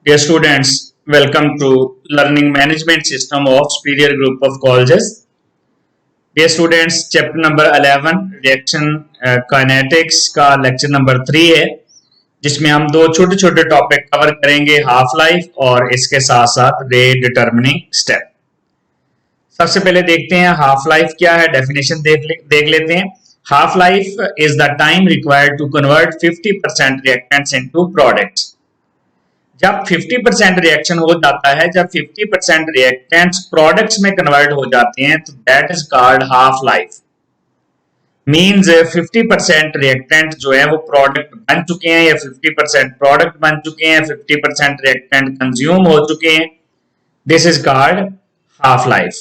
Dear students, welcome to Learning Management System of Superior Group of Colleges. Dear students, chapter number 11 Reaction Kinetics का lecture number 3 है, जिसमें हम दो छोटे छोटे टॉपिक कवर करेंगे, हाफ लाइफ और इसके साथ साथ रेट डिटर्मिनिंग स्टेप। सबसे पहले देखते हैं हाफ लाइफ क्या है, डेफिनेशन देख लेते हैं। Half life is the time required to convert 50% reactants into products. जब 50% रिएक्शन हो जाता है, जब 50% रिएक्टेंट्स प्रोडक्ट्स में कन्वर्ट हो जाते हैं, तो that is called half life. Means 50% reactant जो है वो प्रोडक्ट बन चुके हैं, या 50% प्रोडक्ट बन चुके हैं, 50% रिएक्टेंट कंज्यूम हो चुके हैं। This is called half life.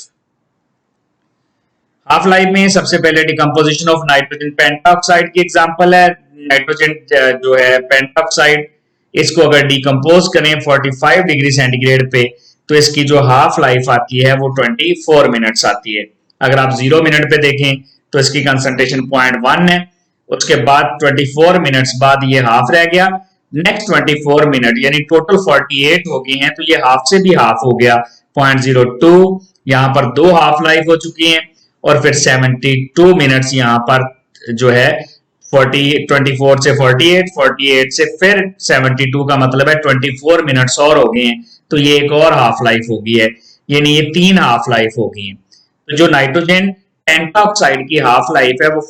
Half life में सबसे पहले डिकम्पोजिशन ऑफ नाइट्रोजन पेंटाऑक्साइड की एग्जांपल है। नाइट्रोजन जो है पेंटाऑक्साइड, इसको अगर डिकम्पोज करें 45 डिग्री सेंटीग्रेड पे, तो इसकी जो हाफ लाइफ आती है वो 24 मिनट्स आती है। अगर आप 0 मिनट पे देखें तो इसकी कंसंट्रेशन 0.1 है। उसके बाद 24 मिनट्स बाद ये हाफ रह गया। नेक्स्ट 24 मिनट यानी टोटल 48 हो गए हैं, तो ये हाफ से भी हाफ हो गया 0.02। यहाँ पर दो हाफ लाइफ हो चुकी हैं, और फिर 72 मिनट्स यहाँ पर जो है 24 से 48 से फिर 72 का मतलब है 24 मिनट्स और हो गए हैं, तो ये एक और हाफ लाइफ हो गई है, यानी ये 3 हाफ लाइफ हो गई है। तो जो नाइट्रोजन पेंटाऑक्साइड की हाफ लाइफ है वो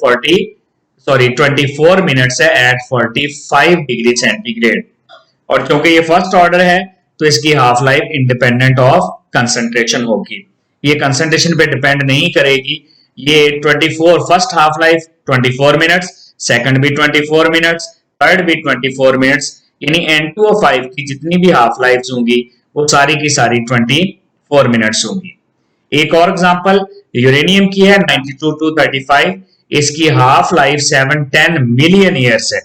24 मिनट्स है एट 45 डिग्री सेंटीग्रेड। और क्योंकि ये फर्स्ट ऑर्डर है, तो इसकी half life independent of concentration होगी, ये कंसंट्रेशन पे डिपेंड नहीं करेगी। ये 24 first half life 24 minutes, second भी 24 मिनट्स, थर्ड भी 24 मिनट्स, यानी N2O5 की जितनी भी हाफ लाइफ्स होंगी वो सारी की सारी 24 मिनट्स होंगी। एक और एग्जांपल यूरेनियम की है 92-235, इसकी हाफ लाइफ 710 मिलियन ईयर्स है।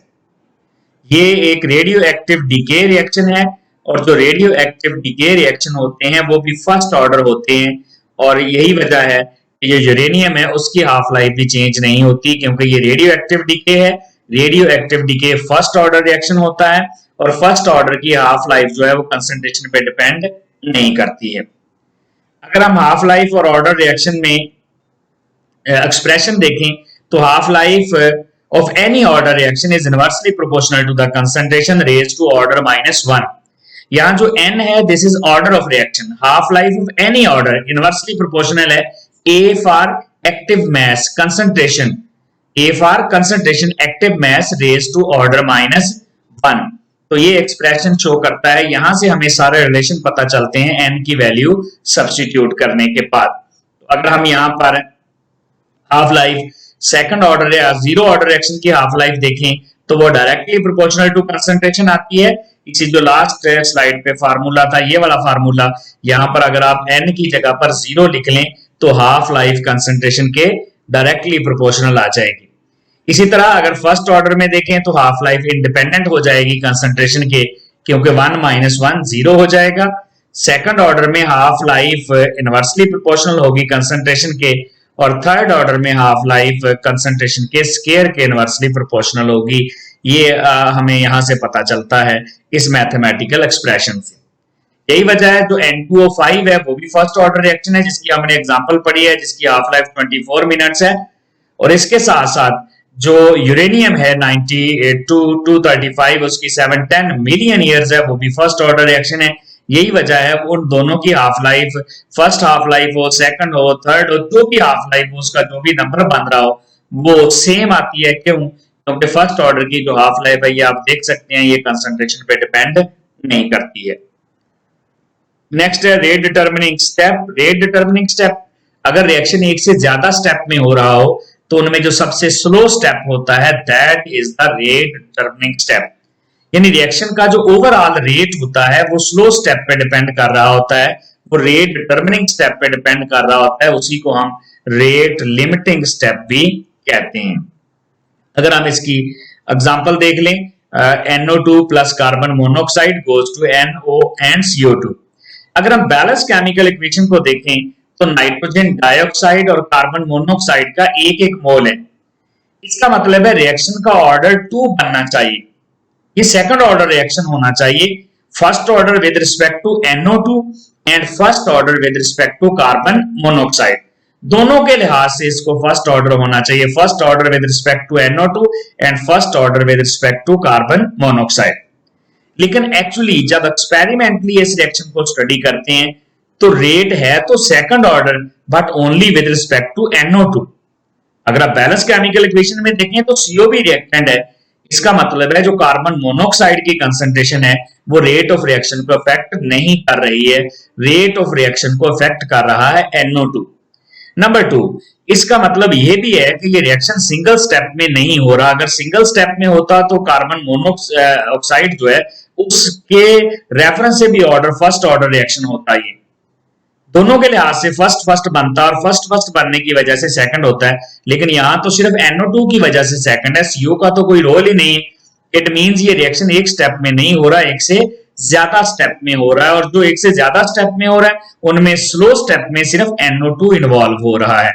ये एक रेडियो एक्टिव डीके रिएक्शन है, और जो रेडियो एक्टिव डीके रिएक्शन होते हैं वो भी फर्स्ट ऑर्डर होते हैं, और यही वजह है जो यूरेनियम है उसकी हाफ लाइफ भी चेंज नहीं होती, क्योंकि ये रेडियो एक्टिव डीके है। Radioactive decay first order reaction होता है, और फर्स्ट ऑर्डर की हाफ लाइफ जो है वो कंसंट्रेशन पे डिपेंड नहीं करती है। अगर हम हाफ लाइफ और ऑर्डर रिएक्शन में एक्सप्रेशन देखें, तो half life of any order reaction is inversely proportional to the concentration raised to order -1। यहाँ जो n है this is order of reaction. Half life of any order inversely proportional है A for active mass concentration, A for concentration active mass raised to order -1। तो ये expression show करता है, यहां से हमें सारे रिलेशन पता चलते हैं n की वैल्यू सब्स्टिट्यूट करने के बाद। तो अगर हम यहाँ पर हाफ लाइफ सेकंड ऑर्डर या जीरो ऑर्डर रिएक्शन की हाफ लाइफ देखें, तो वो डायरेक्टली प्रोपोर्शनल टू कंसंट्रेशन आती है। इसी जो लास्ट स्लाइड पे फार्मूला था, ये वाला फार्मूला, यहाँ पर अगर आप n की जगह पर 0 लिख लें तो हाफ लाइफ कंसंट्रेशन के डायरेक्टली प्रोपोर्शनल आ जाएगी। इसी तरह अगर फर्स्ट ऑर्डर में देखें तो हाफ लाइफ इंडिपेंडेंट हो जाएगी कंसंट्रेशन के, क्योंकि 1 - 1 0 हो जाएगा। सेकंड ऑर्डर में हाफ लाइफ इनवर्सली प्रोपोर्शनल होगी कंसंट्रेशन के, और थर्ड ऑर्डर में हाफ लाइफ कंसंट्रेशन के स्क्वायर के इनवर्सली प्रोपोर्शनल होगी। ये हमें यहां से पता चलता है इस मैथमेटिकल एक्सप्रेशन से। यही वजह है जो N2O5 है वो भी फर्स्ट ऑर्डर रिएक्शन है, जिसकी हमने एग्जांपल पढ़ी है, जिसकी हाफ लाइफ 24 मिनट्स है। और इसके साथ साथ जो यूरेनियम है 92-235, उसकी 710 मिलियन ईयर्स है, वो भी फर्स्ट ऑर्डर रिएक्शन है। यही वजह है उन दोनों की half life, first half life हो, सेकंड हो, थर्ड हो, जो भी हाफ लाइफ हो, उसका जो भी नंबर बन रहा हो वो सेम आती है। क्यों? क्योंकि फर्स्ट ऑर्डर की जो हाफ लाइफ है, ये आप देख सकते हैं, ये कंसंट्रेशन पे डिपेंड नहीं करती है। नेक्स्ट है rate determining step. Rate determining step, अगर रिएक्शन एक से ज्यादा स्टेप में हो रहा हो तो उनमें जो सबसे स्लो स्टेप होता है that is the rate determining step. यानी रिएक्शन का जो ओवरऑल रेट होता है वो स्लो स्टेप पे डिपेंड कर रहा होता है, वो रेट डिटर्मिनिंग स्टेप पे डिपेंड कर रहा होता है। उसी को हम रेट लिमिटिंग स्टेप भी कहते हैं। अगर हम इसकी एग्जांपल देख लें, NO2 plus carbon monoxide goes to NO and CO2। अगर हम बैलेंस केमिकल इक्वेशन को देखें तो नाइट्रोजन डाइऑक्साइड और कार्बन मोनोऑक्साइड का 1-1 मोल है। इसका मतलब है रिएक्शन का ऑर्डर 2 बनना चाहिए, ये सेकंड ऑर्डर रिएक्शन होना चाहिए, first order with respect to NO2 and first order with respect to carbon monoxide. दोनों के लिहाज से इसको फर्स्ट ऑर्डर होना चाहिए, first order with respect to NO2 and first order with respect to carbon monoxide. लेकिन एक्चुअली जब experimentally इस रिएक्शन को स्टडी करते हैं तो रेट है तो second order but only with respect to NO2। अगर आप बैलेंस केमिकल इक्वेशन में देखें तो CO भी रिएक्टेंट है, इसका मतलब है जो कार्बन मोनोऑक्साइड की कंसंट्रेशन है वो रेट ऑफ रिएक्शन को अफेक्ट नहीं कर रही है, रेट ऑफ रिएक्शन को अफेक्ट कर रहा है NO2। नंबर 2, इसका मतलब यह भी है कि ये रिएक्शन सिंगल स्टेप में नहीं हो रहा। अगर सिंगल स्टेप में होता तो कार्बन मोनोऑक्साइड जो है उसके रेफरेंस से भी ऑर्डर फर्स्ट ऑर्डर रिएक्शन होता है। दोनों के लिहाज से फर्स्ट बनता है और फर्स्ट बनने की वजह से सेकंड होता है, लेकिन यहां तो सिर्फ NO2 की वजह से सेकंड है, CO का तो कोई रोल ही नहीं है। इट मींस ये रिएक्शन एक स्टेप में नहीं हो रहा, एक से ज्यादा स्टेप में हो रहा है, और जो एक से ज्यादा स्टेप में हो रहा है उनमें स्लो स्टेप में सिर्फ NO2 इन्वॉल्व हो रहा है।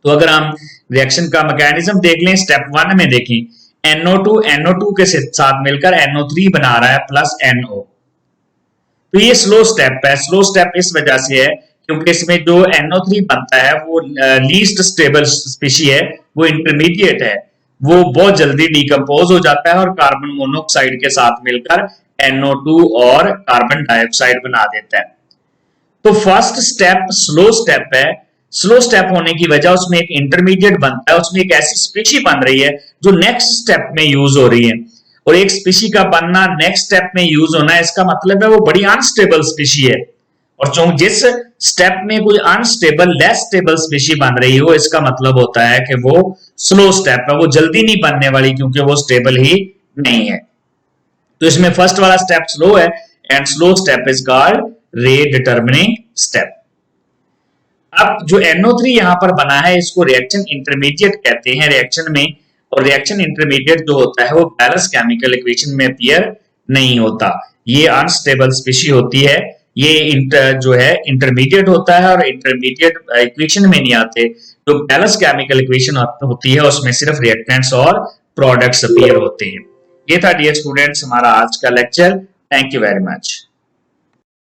तो अगर हम रिएक्शन का मैकेनिज्म देख लें, स्टेप 1 में देखें, NO2 के साथ मिलकर NO3 बना रहा है प्लस NO। तो ये स्लो स्टेप है। स्लो स्टेप इस वजह से है क्योंकि इसमें जो NO3 बनता है वो लीस्ट स्टेबल स्पीशी है, वो इंटरमीडिएट है, वो बहुत जल्दी डिकम्पोज हो जाता है और कार्बन मोनोऑक्साइड के साथ मिलकर NO2 और कार्बन डाइऑक्साइड बना देता है। तो फर्स्ट स्टेप स्लो स्टेप है। स्लो स्टेप होने की वजह उसमें एक इंटरमीडिएट बनता है, उसमें एक ऐसी स्पीशी बन रही है जो नेक्स्ट स्टेप में यूज हो रही है, और एक स्पीशी का बनना नेक्स्ट स्टेप में यूज होना है, इसका मतलब है वो बड़ी अनस्टेबल स्पीशी है। और जो जिस स्टेप में कोई अनस्टेबल लेस स्टेबल स्पीशी बन रही हो, इसका मतलब होता है कि वो स्लो स्टेप है, वो जल्दी नहीं बनने वाली क्योंकि वो स्टेबल ही नहीं है। तो इसमें फर्स्ट वाला स्टेप स्लो है and slow step is called rate determining step. अब जो NO3 यहां पर बना है इसको रिएक्शन इंटरमीडिएट कहते हैं रिएक्शन में, और रिएक्शन इंटरमीडिएट जो होता है वो बैलेंस केमिकल इक्वेशन में अपीयर नहीं होता, ये अनस्टेबल स्पीशी होती है, ये जो है इंटरमीडिएट होता है और इंटरमीडिएट इक्वेशन में नहीं आते। जो बैलेंस केमिकल इक्वेशन होती है उसमें सिर्फ रिएक्टेंट्स और प्रोडक्ट्स अपीयर होते हैं। ये था डियर स्टूडेंट्स हमारा आज का lecture. Thank you very much.